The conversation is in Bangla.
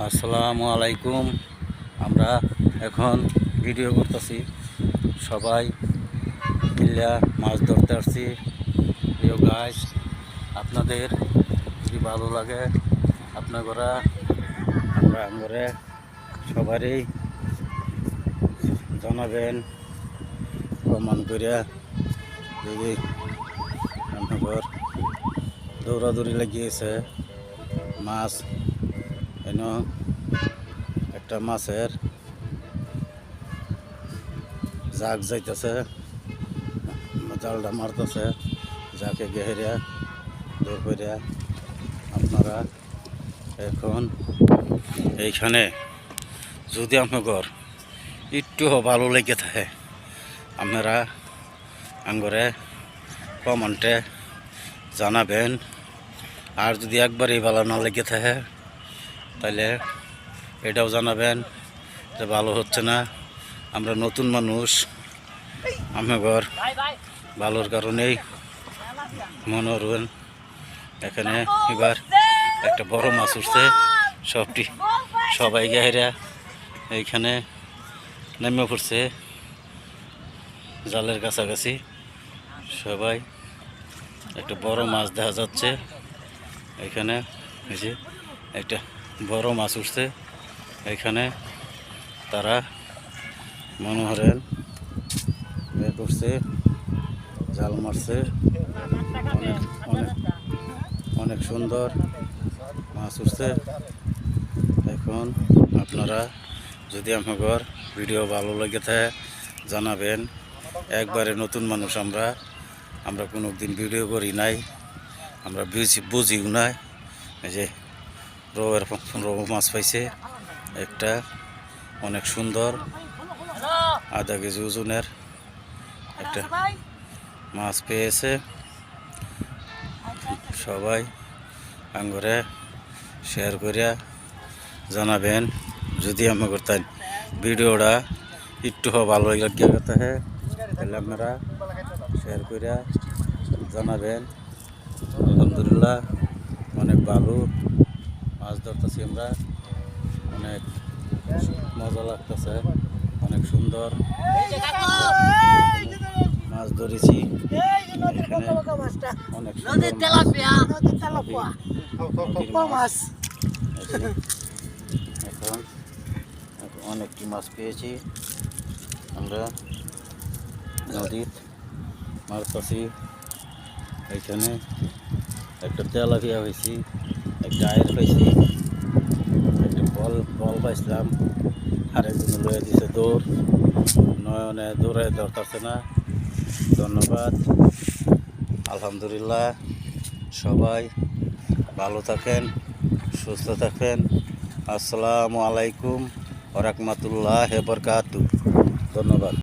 আসসালামু আলাইকুম। আমরা এখন ভিডিও করতেছি, সবাই মিল্লা মাছ ধরতে আসছি। প্রিয় গাইস, আপনাদের যদি ভালো লাগে আপনারা আমরা আঙ্গরে সবারই জানাবেন প্রমাণ করিয়া। যদি আপনার দৌড়াদৌড়ি লাগিয়েছে মাছ, এন একটা মাছের জাগ যাইতেছে, জালটা মারতেছে, যাকে গেহরিয়া দৌড় করিয়া। আপনারা এখন এইখানে যদি আপনার একটু ভালো লেগে থাকে আপনারা আঙ্গরে কমেন্টে জানাবেন। আর যদি একবারই ভালো না লেগে থাকে তাহলে এটাও জানাবেন যে ভালো হচ্ছে না। আমরা নতুন মানুষ, আমার ভালোর কারণেই মনে করবেন। এখানে এবার একটা বড় মাছ উঠছে, সবাই গাহিরা এইখানে নেমে পড়ছে জালের কাছাকাছি। সবাই একটা বড় মাছ দেখা যাচ্ছে এখানে। এই যে একটা বড় মাছ উঠছে এখানে, তারা মনে করেন বের করছে, জাল মারছে। অনেক অনেক অনেক সুন্দর মাছ উঠছে। এখন আপনারা যদি আমার ভিডিও ভালো লেগে থাকে জানাবেন। একবারে নতুন মানুষ আমরা কোনো দিন ভিডিও করি নাই, আমরা বুঝিও নাই। এই যে রৌ মাছ পাইছে একটা, অনেক সুন্দর আধা কেজি ওজনের একটা মাছ পেয়েছে। সবাই আঙ্গরে শেয়ার করিয়া জানাবেন। যদি আমাকে তাই ভিডিওটা একটু ভালো লাগে তাহলে আপনারা শেয়ার করিয়া জানাবেন। আলহামদুলিল্লাহ অনেক ভালো মাছ ধরতেছি আমরা, অনেক মজা লাগতেছে, অনেক সুন্দর মাছ ধরেছি এখানে। অনেক এখন অনেকটি মাছ পেয়েছি আমরা নদীর মারতেছি। এখানে একটা তেলাপিয়া হয়েছি, একটা আয়ের পাইছি, একটা বল পাইছিলাম। আরেকজন লয়ে দিছে দৌড়, নয়নে দৌড়ায় ধরতেছে না। ধন্যবাদ। আলহামদুলিল্লাহ। সবাই ভালো থাকেন, সুস্থ থাকেন। আসসালামু আলাইকুম ওয়া রাহমাতুল্লাহি ওয়া বারাকাতুহু। ধন্যবাদ।